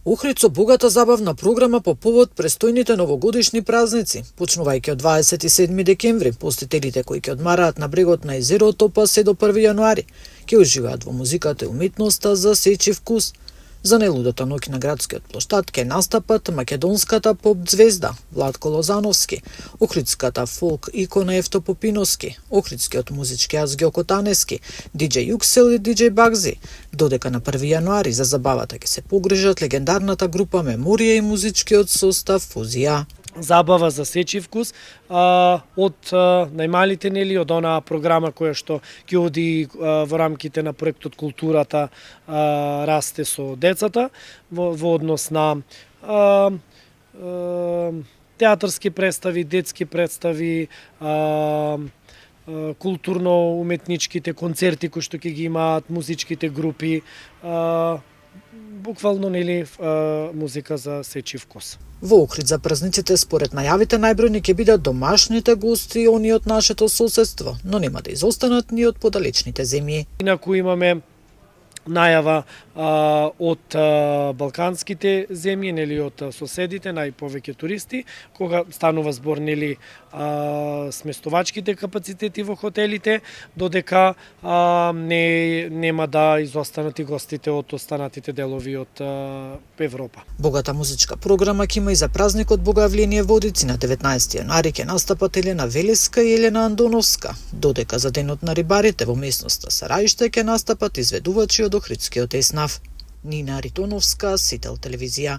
Охрид со богата забавна програма по повод престојните новогодишни празници. Почнувајќи од 27 декември, посетителите кои ќе одмараат на брегот на езерото па се до 1 јануари, ќе уживаат во музиката и уметноста за сечи вкус. За нелудата ноќ на градскиот плоштад ќе настапат македонската поп звезда Владко Лозановски, охридската фолк икона Евто Попиновски, охридскиот музички јаз Ѓоко Танески, диџеј Јуксел и диџеј Багзи, додека на 1 јануари за забавата ќе се погрижат легендарната група Меморија и музичкиот состав Фузија. Забава за сечи вкус од најмалите, нели, од онаа програма која што ќе оди во рамките на проектот Културата расте со децата во однос на театарски представи, детски представи, културно-уметничките концерти кои што ќе ги имаат музичките групи, буквално, нели, музика за сечи вкус. Во Охрид за празниците според најавите најбројни ќе бидат домашните гости, они од нашето соседство, но нема да изостанат ни од подалечните земји. Инаку имаме најава од балканските земји, нели, од соседите, најповеќе туристи, кога станува збор, нели, сместувачките капацитети во хотелите, додека нема да изостанат и гостите од останатите делови од Европа. Богата музичка програма ќе има и за празникот Богојавление Водици на 19 јануари ќе настапат Елена Велеска и Елена Андоновска, додека за денот на рибарите во местноста Сараиште ќе настапат изведувачи од Охридскиот еснав. Нина Ритоновска, Сител телевизија.